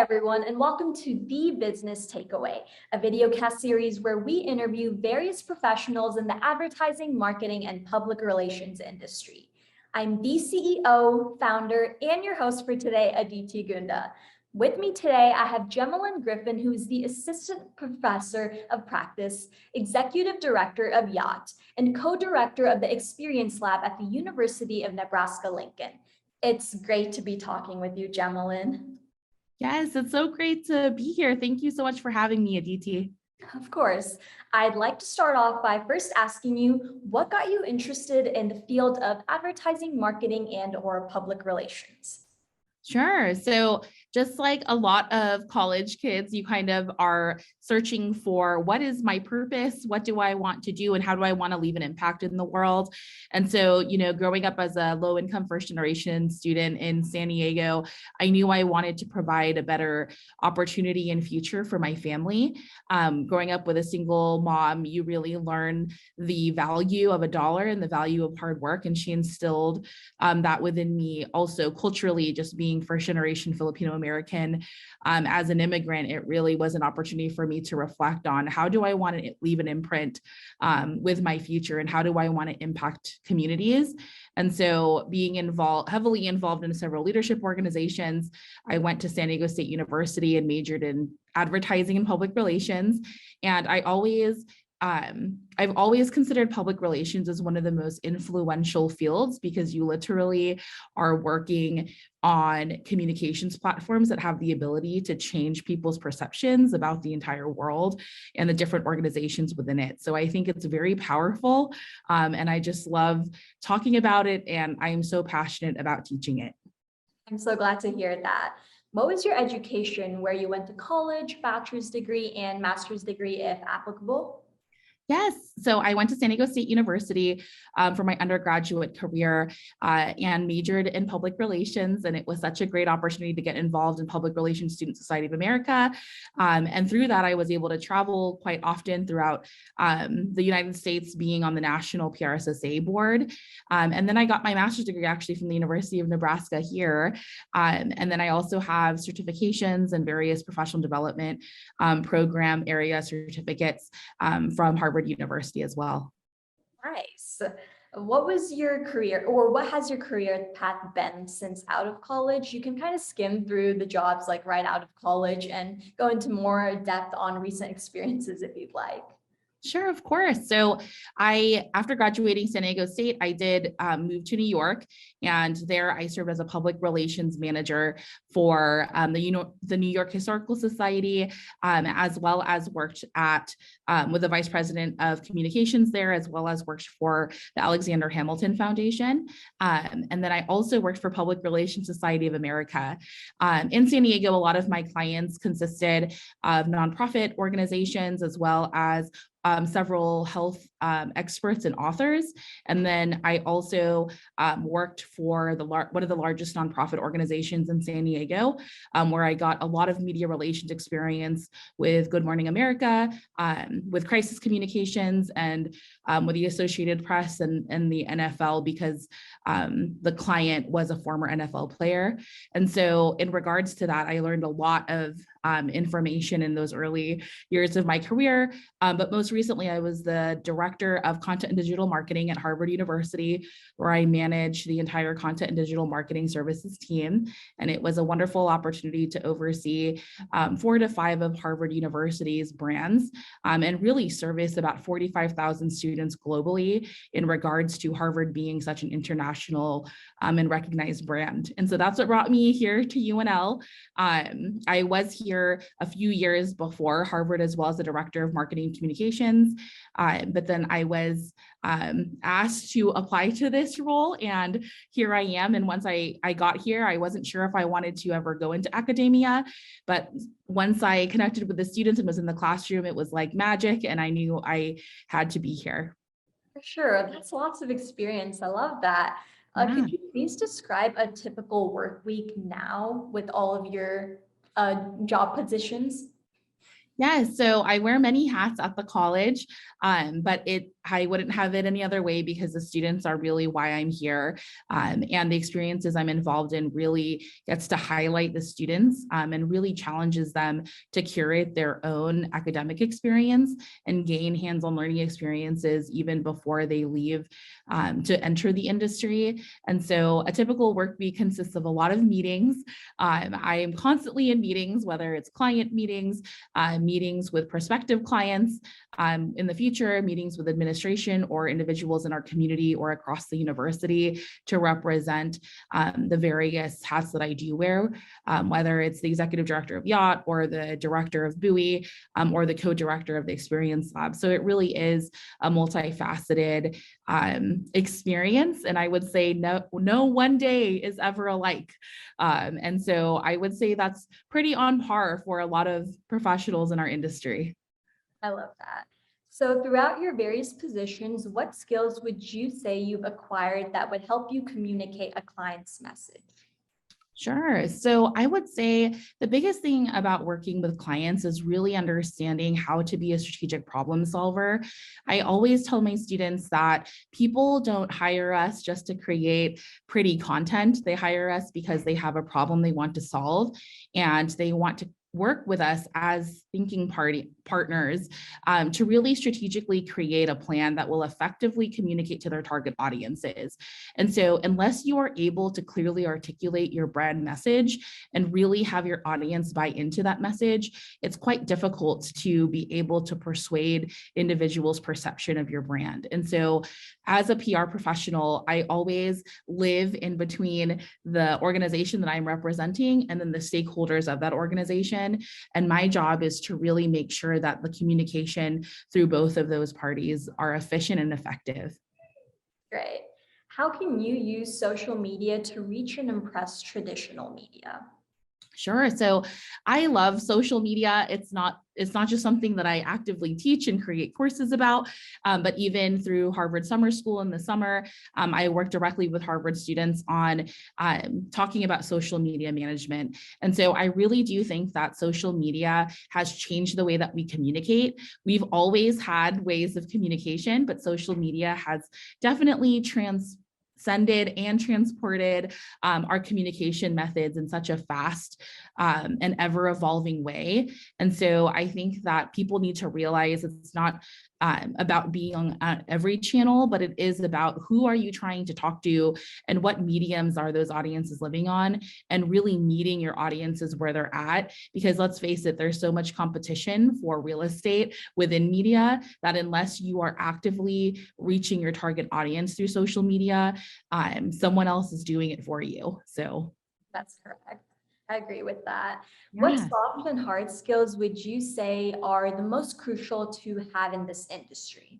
everyone, and welcome to The Business Takeaway, a videocast series where we interview various professionals in the advertising, marketing, and public relations industry. I'm the CEO, founder, and your host for today, Aditi Gunda. With me today, I have Jemalyn Griffin, who is the Assistant Professor of Practice, Executive Director of Jacht, and Co-Director of the Experience Lab at the University of Nebraska-Lincoln. It's great to be talking with you, Jemalyn. Yes, it's so great to be here. Thank you so much for having me, Aditi. Of course. I'd like to start off by first asking you, what got you interested in the field of advertising, marketing, and/or public relations? Sure. So just like a lot of college kids, you kind of are searching for what is my purpose? What do I want to do? And how do I want to leave an impact in the world? And so, growing up as a low income first generation student in San Diego, I knew I wanted to provide a better opportunity and future for my family. Growing up with a single mom, you really learn the value of a dollar and the value of hard work. And she instilled that within me. Also culturally, just being first generation Filipino American, as an immigrant, it really was an opportunity for me to reflect on how do I want to leave an imprint with my future, and how do I want to impact communities. And so being heavily involved in several leadership organizations, I went to San Diego State University and majored in advertising and public relations. And I've always considered public relations as one of the most influential fields, because you literally are working on communications platforms that have the ability to change people's perceptions about the entire world and the different organizations within it. So I think it's very powerful, and I just love talking about it, and I am so passionate about teaching it. I'm so glad to hear that. What was your education, where you went to college, bachelor's degree, and master's degree, if applicable? Yes. So I went to San Diego State University for my undergraduate career and majored in public relations. And it was such a great opportunity to get involved in Public Relations Student Society of America. And through that, I was able to travel quite often throughout the United States, being on the National PRSSA board. And then I got my master's degree actually from the University of Nebraska here. And then I also have certifications and various professional development program area certificates from Harvard University as well. Nice. What was your career, or what has your career path been since out of college? You can kind of skim through the jobs like right out of college and go into more depth on recent experiences if you'd like. Sure, of course. So after graduating San Diego State, I did move to New York, and there I served as a public relations manager for the New York Historical Society, as well as worked with the vice president of communications there, as well as worked for the Alexander Hamilton Foundation. And then I also worked for Public Relations Society of America. In San Diego, a lot of my clients consisted of nonprofit organizations, as well as several health experts and authors. And then I also worked for one of the largest nonprofit organizations in San Diego, where I got a lot of media relations experience with Good Morning America, with crisis communications, and with the Associated Press and the NFL, because the client was a former NFL player. And so in regards to that, I learned a lot of information in those early years of my career. But most recently, I was the director of content and digital marketing at Harvard University, where I managed the entire content and digital marketing services team. And it was a wonderful opportunity to oversee 4 to 5 of Harvard University's brands, and really service about 45,000 students globally in regards to Harvard being such an international and recognized brand. And so that's what brought me here to UNL. I was here a few years before Harvard, as well as the director of marketing communications. But then I was asked to apply to this role, and here I am. And once I got here, I wasn't sure if I wanted to ever go into academia, but once I connected with the students and was in the classroom, it was like magic, and I knew I had to be here. For sure, that's lots of experience. I love that. Yeah. Could you please describe a typical work week now with all of your job positions? Yeah, so I wear many hats at the college, but it I wouldn't have it any other way because the students are really why I'm here. And the experiences I'm involved in really gets to highlight the students and really challenges them to curate their own academic experience and gain hands-on learning experiences even before they leave to enter the industry. And so a typical work week consists of a lot of meetings. I am constantly in meetings, whether it's client meetings, meetings with prospective clients, in the future, meetings with administration or individuals in our community or across the university to represent the various hats that I do wear, whether it's the executive director of Jacht or the director of BUI or the co-director of the Experience Lab. So it really is a multifaceted experience. And I would say no one day is ever alike. And so I would say that's pretty on par for a lot of professionals in our industry. I love that. So throughout your various positions, what skills would you say you've acquired that would help you communicate a client's message? Sure. So I would say the biggest thing about working with clients is really understanding how to be a strategic problem solver. I always tell my students that people don't hire us just to create pretty content. They hire us because they have a problem they want to solve and they want to work with us as thinking partners to really strategically create a plan that will effectively communicate to their target audiences. And so unless you are able to clearly articulate your brand message and really have your audience buy into that message, it's quite difficult to be able to persuade individuals' perception of your brand. And so as a PR professional, I always live in between the organization that I'm representing and then the stakeholders of that organization. And my job is to really make sure that the communication through both of those parties are efficient and effective. Great. How can you use social media to reach and impress traditional media? Sure. So I love social media. It's not just something that I actively teach and create courses about, but even through Harvard Summer School in the summer, I work directly with Harvard students on talking about social media management. And so I really do think that social media has changed the way that we communicate. We've always had ways of communication, but social media has definitely transcended and transported our communication methods in such a fast and ever evolving way. And so I think that people need to realize it's not about being on every channel, but it is about who are you trying to talk to and what mediums are those audiences living on, and really meeting your audiences where they're at. Because let's face it, there's so much competition for real estate within media that unless you are actively reaching your target audience through social media, someone else is doing it for you. So that's correct. I agree with that. Yeah. What soft and hard skills would you say are the most crucial to have in this industry?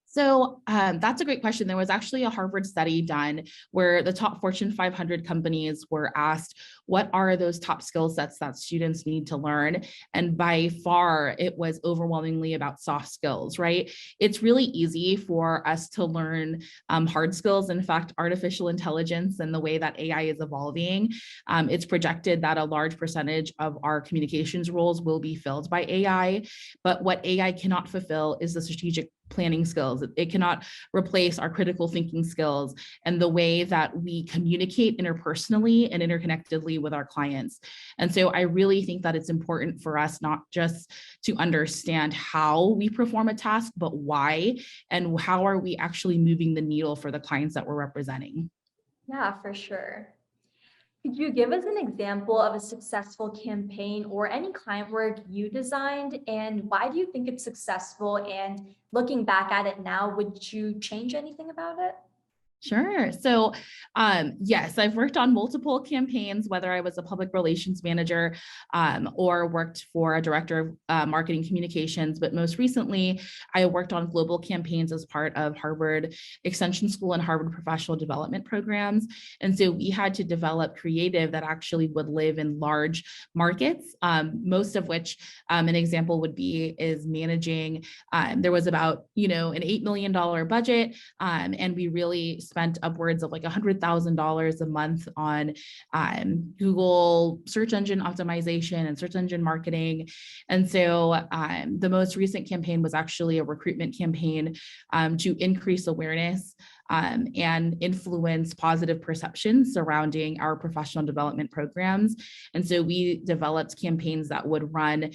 So that's a great question. There was actually a Harvard study done where the top Fortune 500 companies were asked, what are those top skill sets that students need to learn? And by far, it was overwhelmingly about soft skills, right? It's really easy for us to learn hard skills. In fact, artificial intelligence and the way that AI is evolving, it's projected that a large percentage of our communications roles will be filled by AI. But what AI cannot fulfill is the strategic planning skills. It cannot replace our critical thinking skills and the way that we communicate interpersonally and interconnectedly with our clients. And so I really think that it's important for us not just to understand how we perform a task, but why, and how are we actually moving the needle for the clients that we're representing. Yeah, for sure. Could you give us an example of a successful campaign or any client work you designed, and why do you think it's successful? And looking back at it now, would you change anything about it? Sure. So yes, I've worked on multiple campaigns, whether I was a public relations manager or worked for a director of marketing communications. But most recently, I worked on global campaigns as part of Harvard Extension School and Harvard Professional Development programs. And so we had to develop creative that actually would live in large markets, most of which an example would be is managing. There was about, an $8 million budget, and we really spent upwards of like $100,000 a month on Google search engine optimization and search engine marketing. And so the most recent campaign was actually a recruitment campaign to increase awareness and influence positive perceptions surrounding our professional development programs. And so we developed campaigns that would run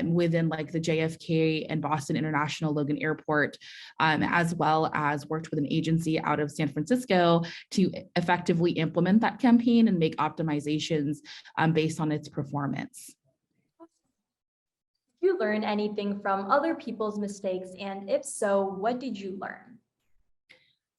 within like the JFK and Boston International Logan Airport, as well as worked with an agency out of San Francisco to effectively implement that campaign and make optimizations based on its performance. Did you learn anything from other people's mistakes? And if so, what did you learn?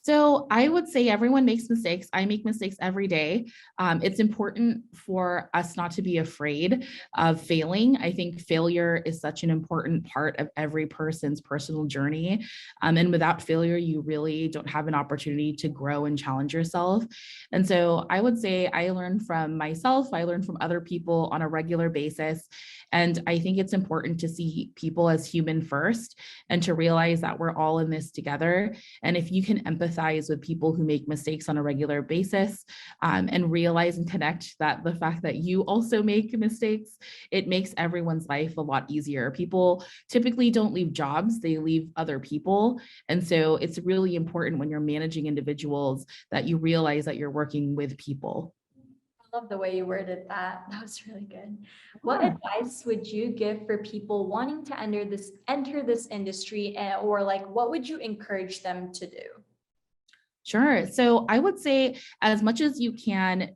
So I would say everyone makes mistakes. I make mistakes every day. It's important for us not to be afraid of failing. I think failure is such an important part of every person's personal journey. And without failure, you really don't have an opportunity to grow and challenge yourself. And so I would say I learn from myself. I learn from other people on a regular basis. And I think it's important to see people as human first and to realize that we're all in this together. And if you can empathize with people who make mistakes on a regular basis and realize and connect that the fact that you also make mistakes, it makes everyone's life a lot easier. People typically don't leave jobs, they leave other people. And so it's really important when you're managing individuals that you realize that you're working with people. I love the way you worded that. That was really good. What advice would you give for people wanting to enter this industry, or like what would you encourage them to do? Sure. So I would say as much as you can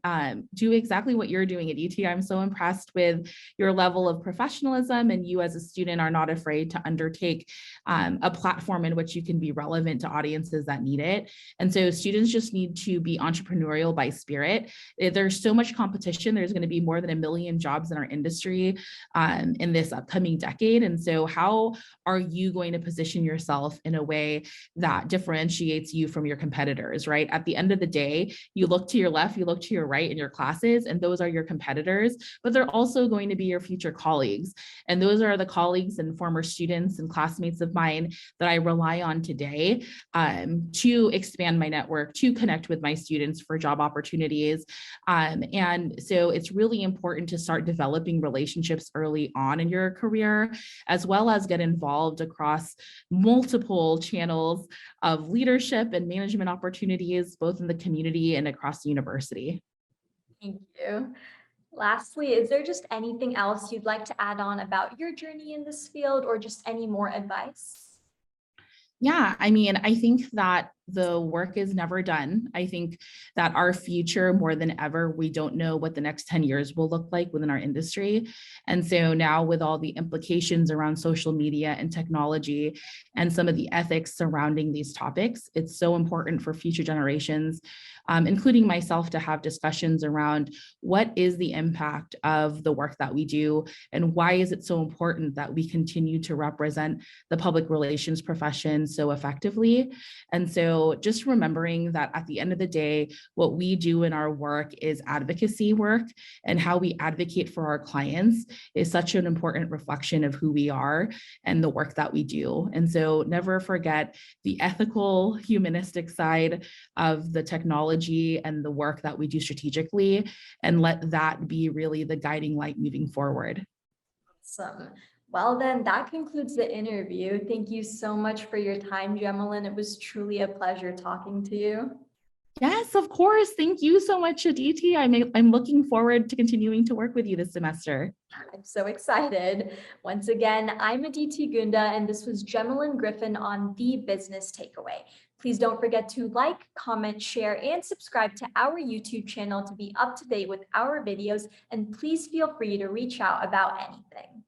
do exactly what you're doing at Aditi. I'm so impressed with your level of professionalism, and you as a student are not afraid to undertake a platform in which you can be relevant to audiences that need it. And so students just need to be entrepreneurial by spirit. There's so much competition. There's going to be more than 1 million jobs in our industry in this upcoming decade. And so how are you going to position yourself in a way that differentiates you from your competitors? Right? At the end of the day, you look to your left, you look to your right in your classes, and those are your competitors, but they're also going to be your future colleagues. And those are the colleagues and former students and classmates of mine that I rely on today to expand my network, to connect with my students for job opportunities. And so it's really important to start developing relationships early on in your career, as well as get involved across multiple channels of leadership and management opportunities, both in the community and across the university. Thank you. Lastly, is there just anything else you'd like to add on about your journey in this field, or just any more advice? Yeah, I mean, I think that the work is never done. I think that our future, more than ever, we don't know what the next 10 years will look like within our industry. And so now with all the implications around social media and technology and some of the ethics surrounding these topics, it's so important for future generations, including myself, to have discussions around what is the impact of the work that we do, and why is it so important that we continue to represent the public relations profession so effectively. And so just remembering that at the end of the day, what we do in our work is advocacy work, and how we advocate for our clients is such an important reflection of who we are and the work that we do. And so never forget the ethical, humanistic side of the technology and the work that we do strategically, and let that be really the guiding light moving forward. Awesome. Well, then that concludes the interview. Thank you so much for your time, Jemalyn. It was truly a pleasure talking to you. Yes, of course. Thank you so much, Aditi. I'm looking forward to continuing to work with you this semester. I'm so excited. Once again, I'm Aditi Gunda, and this was Jemalyn Griffin on The Business Takeaway. Please don't forget to like, comment, share, and subscribe to our YouTube channel to be up to date with our videos. And please feel free to reach out about anything.